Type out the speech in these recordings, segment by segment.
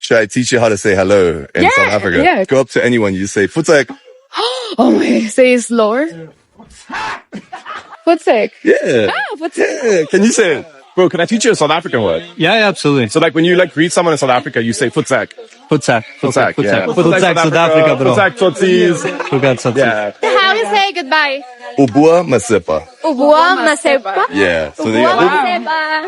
Should I teach you how to say hello in South Africa? Yeah. Go up to anyone, you say "Futsek." Oh my, say it slower. Futsek. Yeah. Yeah. Can you say it? Bro, can I teach you a South African word? Yeah, absolutely. So like when you like greet someone in South Africa, you say "Futsek." Futsek. Futsek, yeah. Futsek South Africa, bro. Futsek Tsotsies. Futsek Tsotsies. Yeah. How to say goodbye? Ubua Masipa. Ubua Masepa. Yeah. So Ubua Masepa.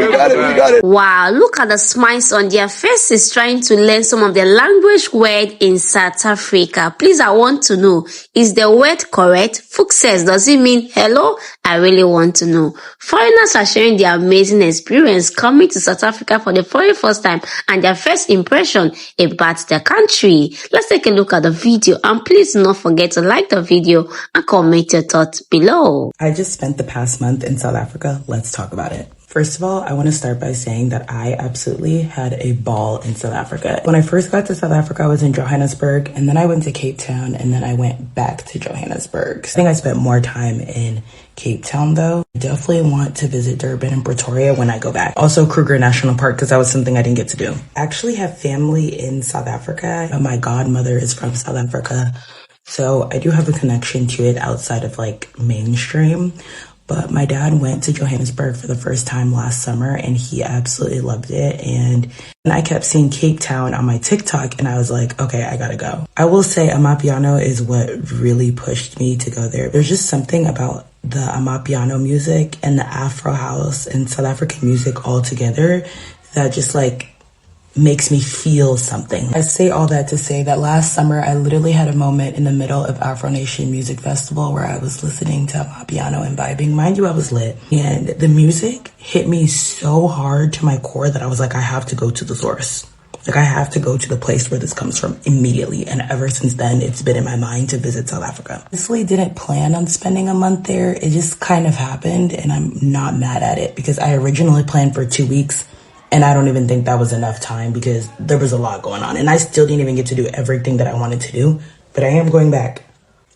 You got it. You got it. Wow, look at the smiles on their faces trying to learn some of the language word in South Africa. Please, I want to know, is the word correct? Fuchs says, does it mean hello? I really want to know. Foreigners are sharing their amazing experience coming to South Africa for the very first time and their first impression about the country. Let's take a look at the video, and please do not forget to like the video and comment your thoughts below. I just spent the past month in South Africa. Let's talk about it. First of all, I want to start by saying that I absolutely had a ball in South Africa. When I first got to South Africa, I was in Johannesburg, and then I went to Cape Town, and then I went back to Johannesburg. I think I spent more time in Cape Town, though. I definitely want to visit Durban and Pretoria when I go back. Also, Kruger National Park, because that was something I didn't get to do. I actually have family in South Africa. My godmother is from South Africa, so I do have a connection to it outside of like mainstream. But my dad went to Johannesburg for the first time last summer, and he absolutely loved it. And I kept seeing Cape Town on my TikTok, and I was like, okay, I gotta go. I will say Amapiano is what really pushed me to go there. There's just something about the Amapiano music and the Afro house and South African music all together that just like makes me feel something. I say all that to say that last summer, I literally had a moment in the middle of Afro Nation Music Festival where I was listening to Amapiano and vibing. Mind you, I was lit. And the music hit me so hard to my core that I was like, I have to go to the source. Like, I have to go to the place where this comes from immediately. And ever since then, it's been in my mind to visit South Africa. Honestly, didn't plan on spending a month there. It just kind of happened, and I'm not mad at it because I originally planned for 2 weeks. And I don't even think that was enough time because there was a lot going on. And I still didn't even get to do everything that I wanted to do. But I am going back.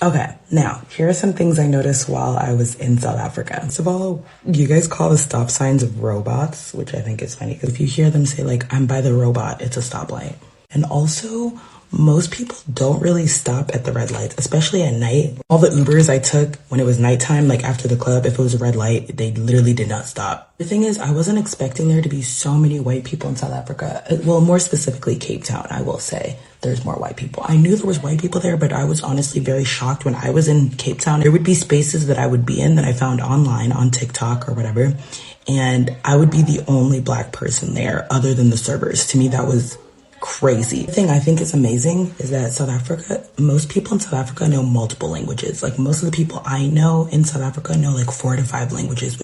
Okay, now, here are some things I noticed while I was in South Africa. First of all, you guys call the stop signs of robots, which I think is funny. Because if you hear them say, like, I'm by the robot, it's a stoplight. And also, most people don't really stop at the red lights, especially at night. All the Ubers I took when it was nighttime, like after the club, if it was a red light, they literally did not stop. The thing is, I wasn't expecting there to be so many white people in South Africa. Well, more specifically, Cape Town, I will say. There's more white people. I knew there was white people there, but I was honestly very shocked when I was in Cape Town. There would be spaces that I would be in that I found online on TikTok or whatever, and I would be the only black person there other than the servers. To me, that was crazy. The thing I think is amazing is that South Africa, most people in South Africa know multiple languages. Like most of the people I know in South Africa know like 4 to 5 languages.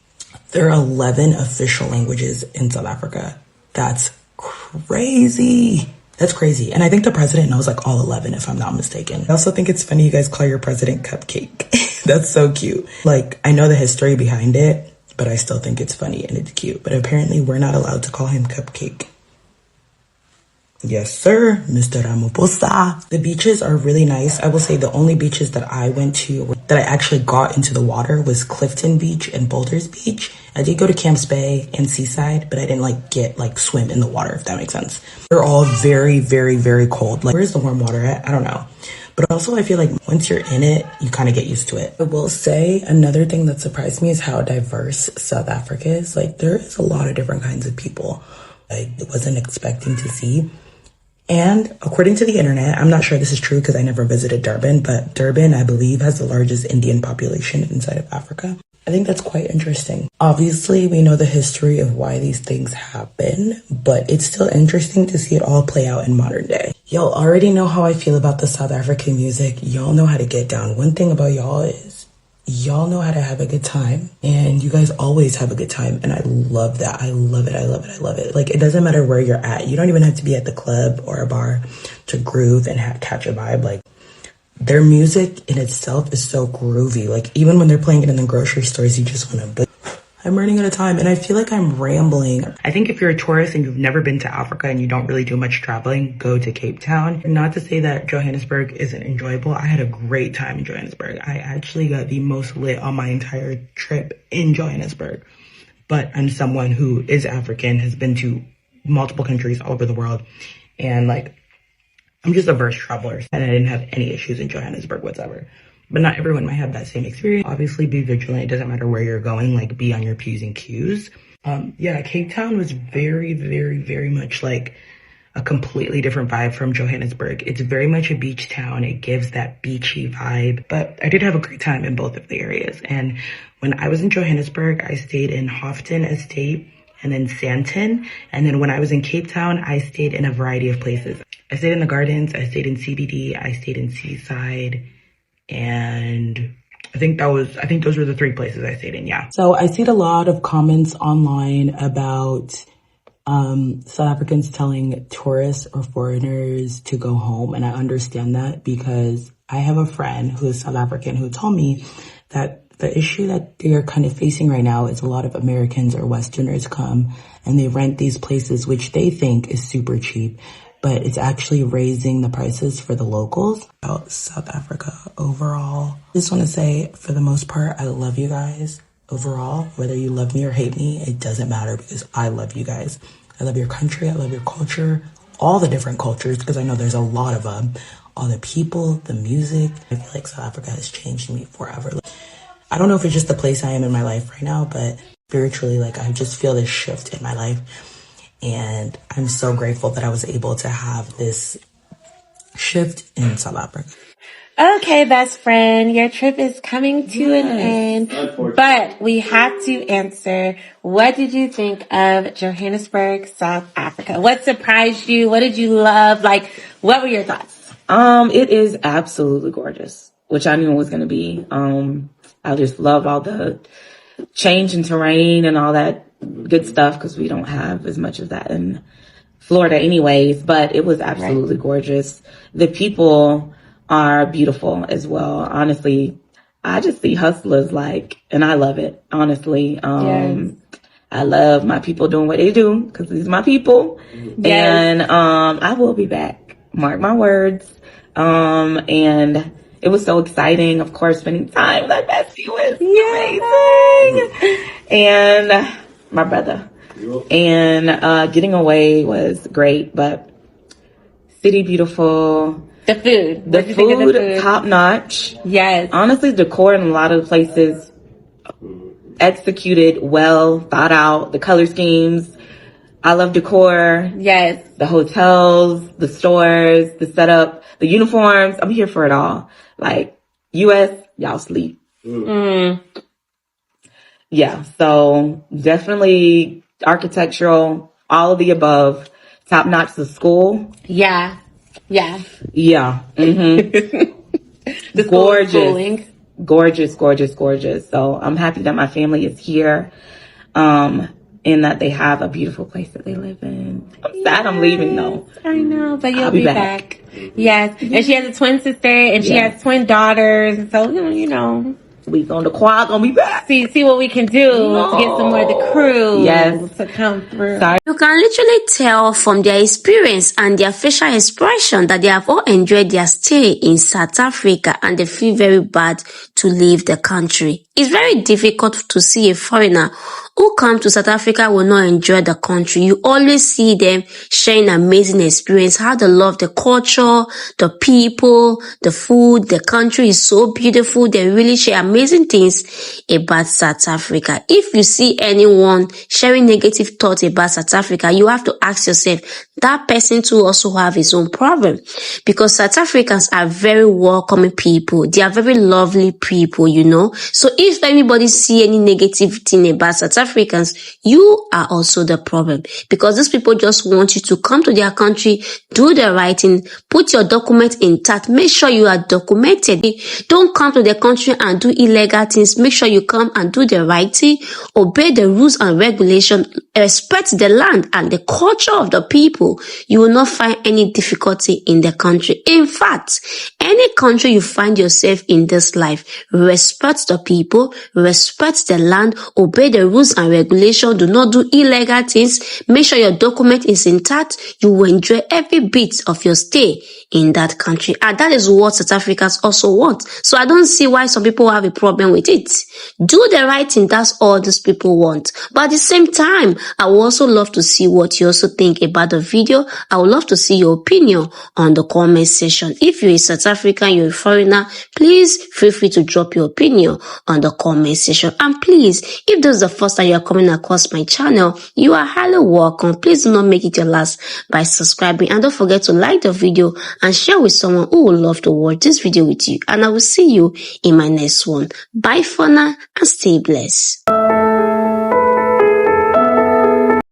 There are 11 official languages in South Africa. That's crazy. That's crazy. And I think the president knows like all 11 if I'm not mistaken. I also think it's funny you guys call your president Cupcake. That's so cute. Like I know the history behind it, but I still think it's funny and it's cute. But apparently we're not allowed to call him Cupcake. Yes, sir, Mr. Ramaphosa. The beaches are really nice. I will say the only beaches that I went to that I actually got into the water was Clifton Beach and Boulders Beach. I did go to Camps Bay and Seaside, but I didn't like swim in the water, if that makes sense. They're all very, very, very cold. Like, where's the warm water at? I don't know. But also I feel like once you're in it, you kind of get used to it. I will say another thing that surprised me is how diverse South Africa is. Like there is a lot of different kinds of people I wasn't expecting to see. And according to the internet, I'm not sure this is true because I never visited Durban, but Durban, I believe, has the largest Indian population inside of Africa. I think that's quite interesting. Obviously, we know the history of why these things happen, but it's still interesting to see it all play out in modern day. Y'all already know how I feel about the South African music. Y'all know how to get down. One thing about y'all is y'all know how to have a good time, and you guys always have a good time, and I love that. I love it. I love it. I love it. Like, it doesn't matter where you're at. You don't even have to be at the club or a bar to groove and catch a vibe. Like, their music in itself is so groovy. Like, even when they're playing it in the grocery stores, you just want to... I'm running out of time, and I feel like I'm rambling. I think if you're a tourist and you've never been to Africa and you don't really do much traveling, go to Cape Town. Not to say that Johannesburg isn't enjoyable. I had a great time in Johannesburg. I actually got the most lit on my entire trip in Johannesburg. But I'm someone who is African, has been to multiple countries all over the world. And like, I'm just a versed traveler, and I didn't have any issues in Johannesburg whatsoever. But not everyone might have that same experience. Obviously, be vigilant. It doesn't matter where you're going, like be on your P's and Q's. Yeah, Cape Town was very, very, very much like a completely different vibe from Johannesburg. It's very much a beach town. It gives that beachy vibe. But I did have a great time in both of the areas. And when I was in Johannesburg, I stayed in Houghton Estate and then Sandton. And then when I was in Cape Town, I stayed in a variety of places. I stayed in the Gardens, I stayed in CBD, I stayed in Seaside, and I think those were the 3 places I stayed in, yeah. So I see a lot of comments online about South Africans telling tourists or foreigners to go home. And I understand that because I have a friend who is South African who told me that the issue that they're kind of facing right now is a lot of Americans or Westerners come and they rent these places, which they think is super cheap, but it's actually raising the prices for the locals. About South Africa overall, I just want to say, for the most part, I love you guys. Overall, whether you love me or hate me, it doesn't matter because I love you guys. I love your country. I love your culture, all the different cultures, because I know there's a lot of them. All the people, the music. I feel like South Africa has changed me forever. I don't know if it's just the place I am in my life right now, but spiritually, like I just feel this shift in my life. And I'm so grateful that I was able to have this shift in South Africa. Okay, best friend, your trip is coming to an end, but we have to answer, what did you think of Johannesburg, South Africa? What surprised you? What did you love? Like, what were your thoughts? It is absolutely gorgeous, which I knew it was going to be. I just love all the change in terrain and all that good stuff because we don't have as much of that in Florida anyways, but it was absolutely gorgeous. The people are beautiful as well. Honestly, I just see hustlers and I love it, honestly. Yes. I love my people doing what they do because these are my people. Yes. And I will be back. Mark my words. And it was so exciting. Of course, spending time with my bestie was amazing. And my brother. And getting away was great, but city beautiful. The food. The food, top notch. Yes. Honestly, decor in a lot of places executed well, thought out. The color schemes. I love decor. Yes. The hotels, the stores, the setup, the uniforms. I'm here for it all. Like, US, y'all sleep. Yeah, so definitely architectural, all of the above. Top notch the school. Yeah. Yeah. Yeah. The gorgeous. Gorgeous, gorgeous, gorgeous. So I'm happy that my family is here. And that they have a beautiful place that they live in. I'm sad I'm leaving though. I know, but you'll be back. Yes. And she has a twin sister and she has twin daughters. So, you know. We on the quad gonna be back. See what we can do to get some more of the crew to come through. You can literally tell from their experience and their facial expression that they have all enjoyed their stay in South Africa and they feel very bad to leave the country. It's very difficult to see a foreigner who come to South Africa will not enjoy the country. You always see them sharing amazing experience, how they love the culture, the people, the food, the country is so beautiful. They really share amazing things about South Africa. If you see anyone sharing negative thoughts about South Africa, you have to ask yourself, that person too also have his own problem. Because South Africans are very welcoming people. They are very lovely people, you know. So if anybody see any negative thing about South Africans, you are also the problem. Because these people just want you to come to their country, do the right thing, put your documents intact, make sure you are documented. Don't come to the country and do illegal things. Make sure you come and do the right thing, obey the rules and regulations, respect the land and the culture of the people. you, you will not find any difficulty in the country. In fact, any country you find yourself in this life, respect the people, respect the land, obey the rules and regulations, do not do illegal things, make sure your document is intact, you will enjoy every bit of your stay in that country. And that is what South Africans also want. So I don't see why some people have a problem with it. Do the right thing, that's all these people want. But at the same time, I would also love to see what you also think about the video. I would love to see your opinion on the comment section. If you're a South African, you're a foreigner, please feel free to drop your opinion on the comment section. And please, if this is the first time you are coming across my channel, you are highly welcome. Please do not make it your last by subscribing. And don't forget to like the video and share with someone who would love to watch this video with you. And I will see you in my next one. Bye for now and stay blessed.